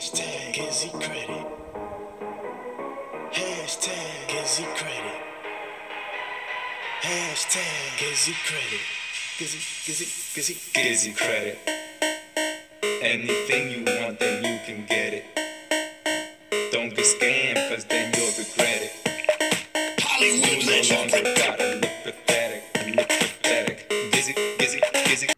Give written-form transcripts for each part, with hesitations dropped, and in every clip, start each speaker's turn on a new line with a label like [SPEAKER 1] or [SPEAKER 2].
[SPEAKER 1] Hashtag GizzyCredit. Hashtag GizzyCredit. Hashtag GizzyCredit. GizzyCredit. Anything you want, then you can get it. Don't get scammed, cause then you'll regret it. Hollywood legend. No longer gotta look pathetic. Gizzy.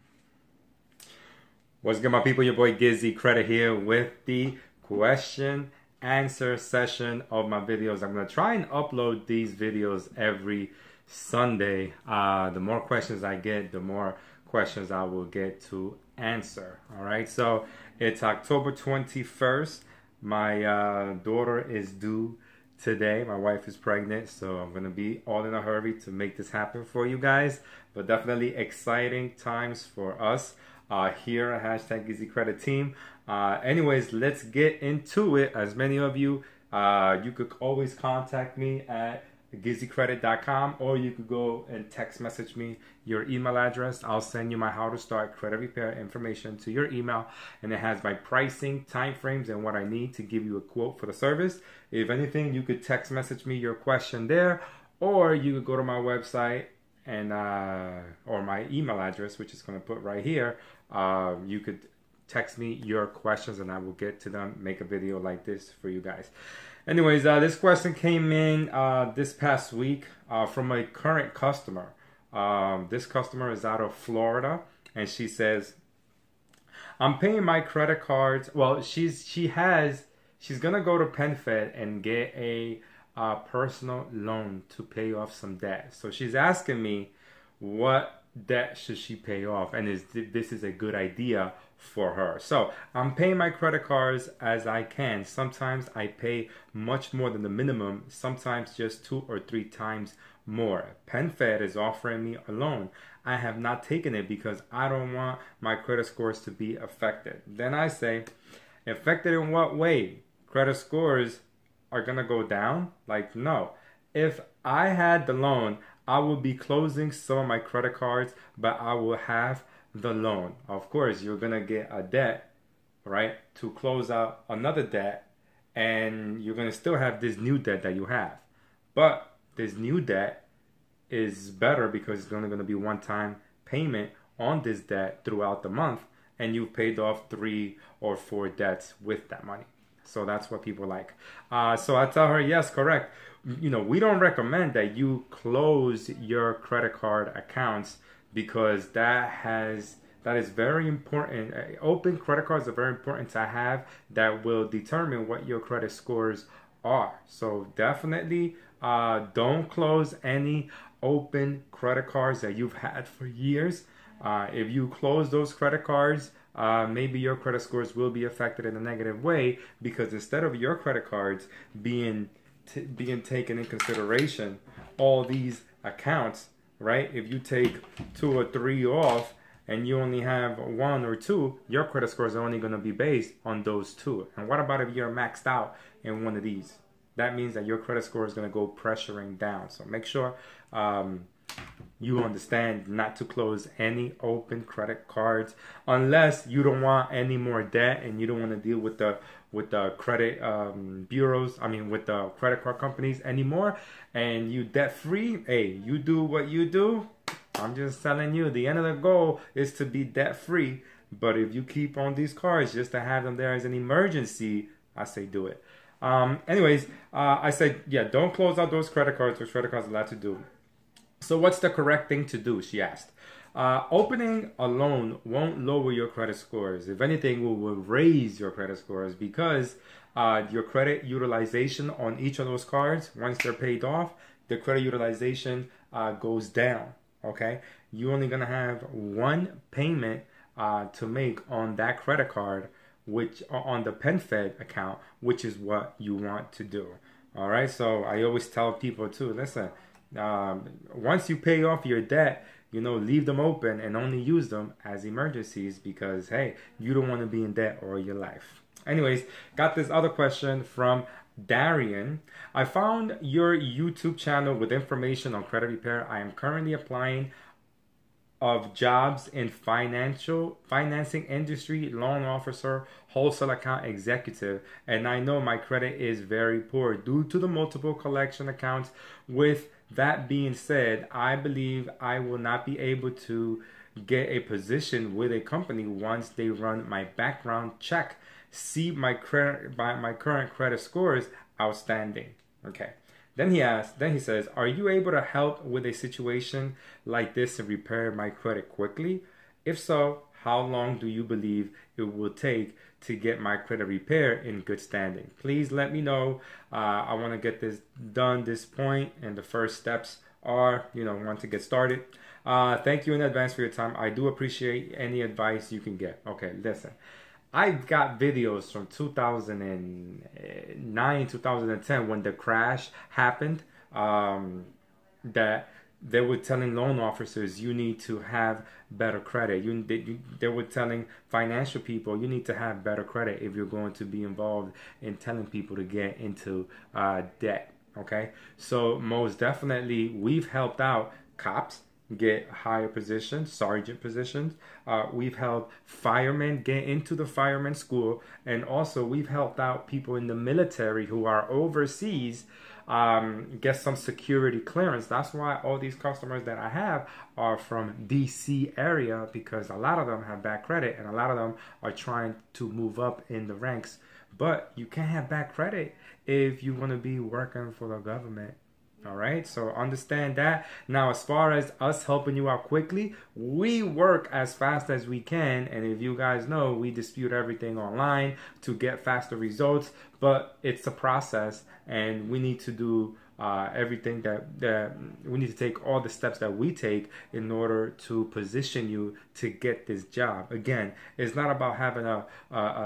[SPEAKER 2] What's good, my people? Your boy GizzyCredit here with the question answer session of my videos. I'm gonna try and upload these videos every Sunday. The more questions I get, the more questions I will get to answer. All right, so it's October 21st. My daughter is due today. My wife is pregnant, so I'm gonna be all in a hurry to make this happen for you guys. But definitely exciting times for us here at hashtag GizzyCredit team. Anyways, let's get into it. As many of you, you could always contact me at GizzyCredit.com, or you could go and text message me your email address. I'll send you my how to start credit repair information to your email, and it has my pricing, time frames, and what I need to give you a quote for the service. If anything, you could text message me your question there, or you could go to my website and or my email address, which is going to put right here. You could text me your questions and I will get to them, make a video like this for you guys. Anyways, this question came in this past week from a current customer. This customer is out of Florida, and she says, I'm paying my credit cards. Well, she's gonna go to PenFed and get a personal loan to pay off some debt. So she's asking me, what debt should she pay off, and this is a good idea for her. So I'm paying my credit cards as I can. Sometimes I pay much more than the minimum, sometimes just 2 or 3 times more. PenFed is offering me a loan. I have not taken it because I don't want my credit scores to be affected. Then I say, affected in what way? Credit scores are gonna go down? Like, no. If I had the loan, I will be closing some of my credit cards, but I will have the loan. Of course, you're gonna get a debt, right, to close out another debt, and you're gonna still have this new debt that you have. But this new debt is better because it's only gonna be one-time payment on this debt throughout the month, and you've paid off 3 or 4 debts with that money. So that's what people like. So I tell her, yes, correct. You know, we don't recommend that you close your credit card accounts because that is very important. Open credit cards are very important to have. That will determine what your credit scores are. So definitely don't close any open credit cards that you've had for years. If you close those credit cards, maybe your credit scores will be affected in a negative way, because instead of your credit cards being taken in consideration, all these accounts, right? If you take 2 or 3 off and you only have 1 or 2, your credit scores are only going to be based on those 2. And what about if you're maxed out in one of these? That means that your credit score is going to go pressuring down. So make sure you understand not to close any open credit cards unless you don't want any more debt and you don't want to deal with the credit bureaus, with the credit card companies anymore, and you debt free. Hey, you do what you do. I'm just telling you, the end of the goal is to be debt free. But if you keep on these cards just to have them there as an emergency, I say do it. Anyways, I said, yeah, don't close out those credit cards. Those credit cards are allowed to do. So what's the correct thing to do, she asked. Opening a loan won't lower your credit scores. If anything, it will raise your credit scores, because your credit utilization on each of those cards, once they're paid off, the credit utilization goes down, okay? You're only going to have 1 payment to make on that credit card, which on the PenFed account, which is what you want to do, all right? So I always tell people too, listen, once you pay off your debt, leave them open and only use them as emergencies, because hey, you don't want to be in debt all your life. Anyways, got this other question from Darian. I found your YouTube channel with information on credit repair. I am currently applying of jobs in financing industry, loan officer, wholesale account executive, and I know my credit is very poor due to the multiple collection accounts. With that being said, I believe I will not be able to get a position with a company once they run my background check. See my current credit score is outstanding. Okay. Then he says, are you able to help with a situation like this and repair my credit quickly? If so, how long do you believe it will take to get my credit repaired in good standing? Please let me know. I want to get this done this point, and the first steps are, want to get started. Thank you in advance for your time. I do appreciate any advice you can get. Okay, listen. I've got videos from 2009, 2010 when the crash happened, that they were telling loan officers you need to have better credit. They were telling financial people you need to have better credit if you're going to be involved in telling people to get into debt. Okay, so most definitely we've helped out cops get higher positions, sergeant positions. We've helped firemen get into the fireman school, and also we've helped out people in the military who are overseas get some security clearance. That's why all these customers that I have are from DC area, because a lot of them have bad credit and a lot of them are trying to move up in the ranks. But you can't have bad credit if you want to be working for the government. All right, so understand that. Now, as far as us helping you out quickly, we work as fast as we can. And if you guys know, we dispute everything online to get faster results. But it's a process, and we need to do everything that we need to take all the steps that we take in order to position you to get this job. Again, it's not about having a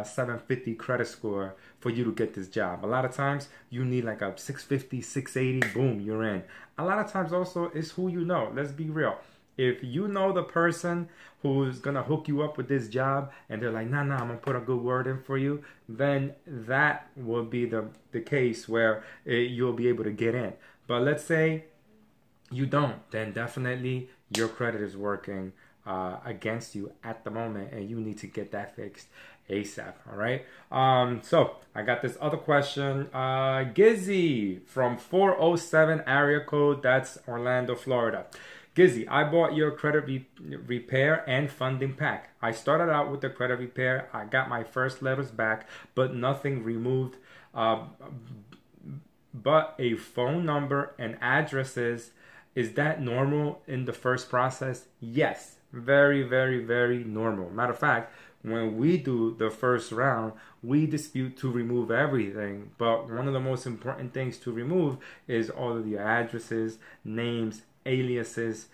[SPEAKER 2] 750 credit score for you to get this job. A lot of times you need like a 650, 680, boom, you're in. A lot of times also it's who you know. Let's be real. If you know the person who's gonna hook you up with this job and they're like, nah, I'm gonna put a good word in for you, then that will be the case where you'll be able to get in. But let's say you don't, then definitely your credit is working against you at the moment, and you need to get that fixed ASAP. All right. So I got this other question. Gizzy from 407 area code. That's Orlando, Florida. Gizzy, I bought your credit repair and funding pack. I started out with the credit repair. I got my first letters back, but nothing removed. But a phone number and addresses. Is that normal in the first process? Yes. Very, very, very normal. Matter of fact, when we do the first round, we dispute to remove everything. But one of the most important things to remove is all of the addresses, names, aliases,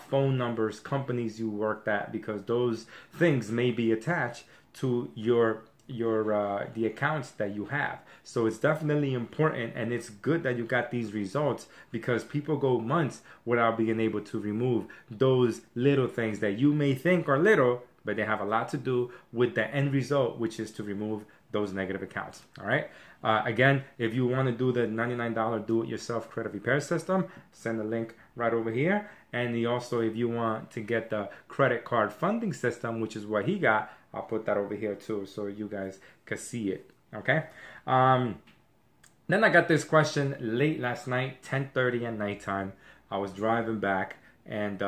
[SPEAKER 2] phone numbers, companies you worked at, because those things may be attached to the accounts that you have. So it's definitely important, and it's good that you got these results, because people go months without being able to remove those little things that you may think are little, but they have a lot to do with the end result, which is to remove those negative accounts. All right. Again, if you want to do the $99 do-it-yourself credit repair system, send the link right over here. And also, if you want to get the credit card funding system, which is what he got, I'll put that over here too, so you guys can see it. Okay. Then I got this question late last night, 10:30 at nighttime. I was driving back, and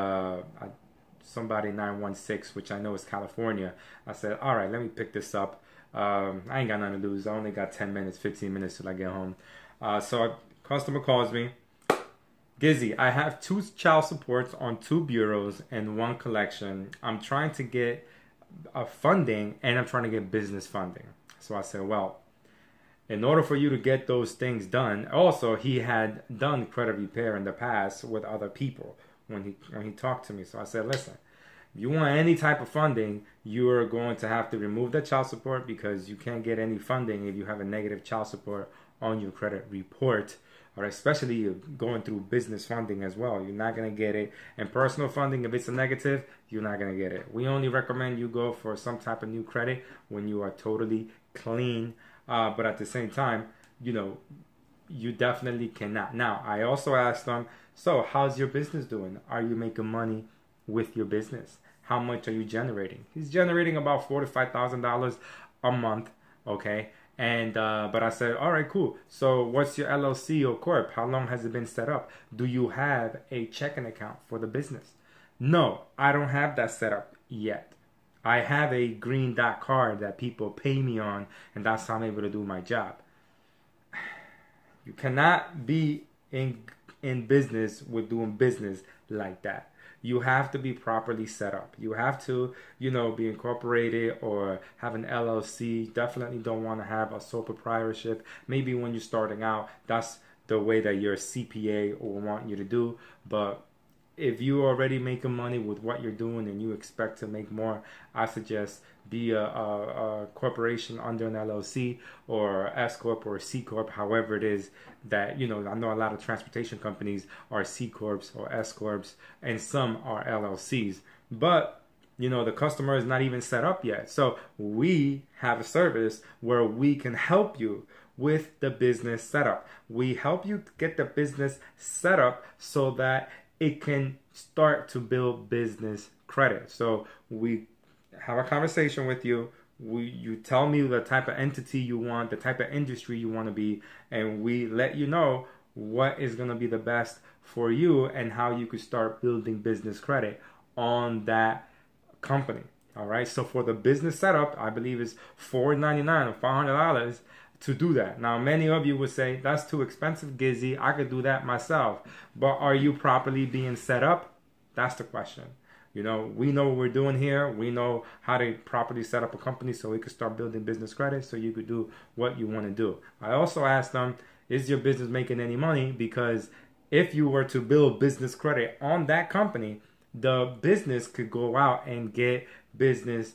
[SPEAKER 2] somebody 916, which I know is California. I said, all right, let me pick this up. I ain't got nothing to lose. I only got 10 minutes, 15 minutes till I get home. So a customer calls me. Gizzy, I have 2 child supports on 2 bureaus and 1 collection. I'm trying to get funding, and I'm trying to get business funding. So I said, well, in order for you to get those things done, also he had done credit repair in the past with other people when he talked to me. So I said, listen, if you want any type of funding, you are going to have to remove the child support, because you can't get any funding if you have a negative child support on your credit report. Or especially going through business funding as well. You're not going to get it. And personal funding, if it's a negative, you're not going to get it. We only recommend you go for some type of new credit when you are totally clean. But at the same time, you definitely cannot. Now, I also asked them, so how's your business doing? Are you making money with your business. How much are you generating? He's generating about $4,000 to $5,000 a month, okay? And but I said, all right, cool. So what's your LLC or corp? How long has it been set up? Do you have a checking account for the business? No, I don't have that set up yet. I have a green dot card that people pay me on, and that's how I'm able to do my job. You cannot be in business with doing business like that. You have to be properly set up. You have to, be incorporated or have an LLC. Definitely don't want to have a sole proprietorship. Maybe when you're starting out, that's the way that your CPA will want you to do. But if you're already making money with what you're doing and you expect to make more, I suggest be a corporation under an LLC or S Corp or C Corp, however it is that, I know a lot of transportation companies are C Corps or S Corps and some are LLCs. But, the customer is not even set up yet. So we have a service where we can help you with the business setup. We help you get the business set up so that it can start to build business credit. So we have a conversation with you. You tell me the type of entity you want, the type of industry you want to be, and we let you know what is going to be the best for you and how you could start building business credit on that company. All right. So for the business setup, I believe it's $499 or $500 to do that. Now, many of you would say, that's too expensive, Gizzy. I could do that myself. But are you properly being set up? That's the question. We know what we're doing here. We know how to properly set up a company so we could start building business credit so you could do what you want to do. I also asked them, is your business making any money? Because if you were to build business credit on that company, the business could go out and get business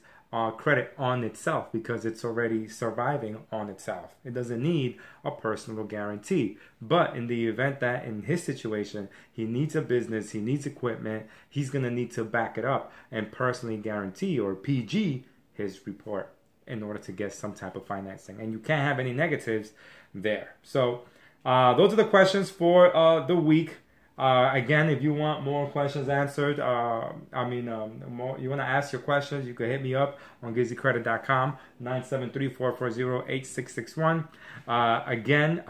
[SPEAKER 2] credit on itself because it's already surviving on itself. It doesn't need a personal guarantee. But in the event that in his situation, he needs a business, he needs equipment, he's going to need to back it up and personally guarantee or PG his report in order to get some type of financing. And you can't have any negatives there. So those are the questions for the week. Again, if you want more questions answered, more, you want to ask your questions, you can hit me up on GizzyCredit.com, 973-440-8661. Again,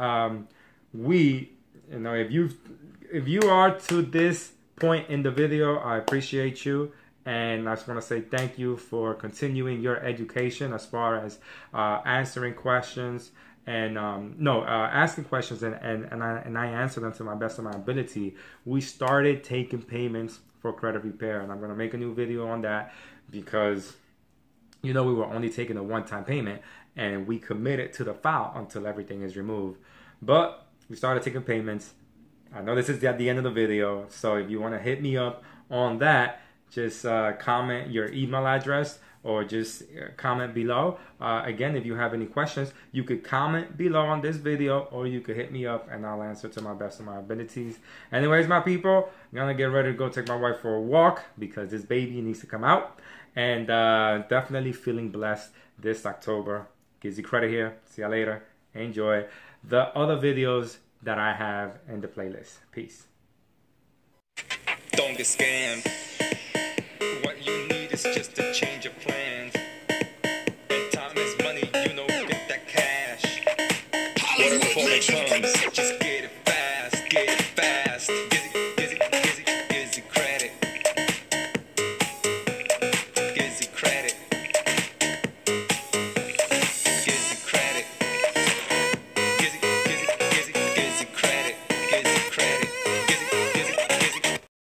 [SPEAKER 2] if you are to this point in the video, I appreciate you. And I just want to say thank you for continuing your education as far as answering questions. And asking questions and I answer them to my best of my ability. We started taking payments for credit repair, and I'm going to make a new video on that because we were only taking a one-time payment and we committed to the file until everything is removed. But we started taking payments. I know this is at the end of the video, so if you want to hit me up on that, just comment your email address or just comment below. Again, if you have any questions, you could comment below on this video or you could hit me up and I'll answer to my best of my abilities. Anyways, my people, I'm going to get ready to go take my wife for a walk because this baby needs to come out. And definitely feeling blessed this October. GizzyCredit here. See ya later. Enjoy the other videos that I have in the playlist. Peace.
[SPEAKER 1] Don't get scammed. What you need is just a change of plan.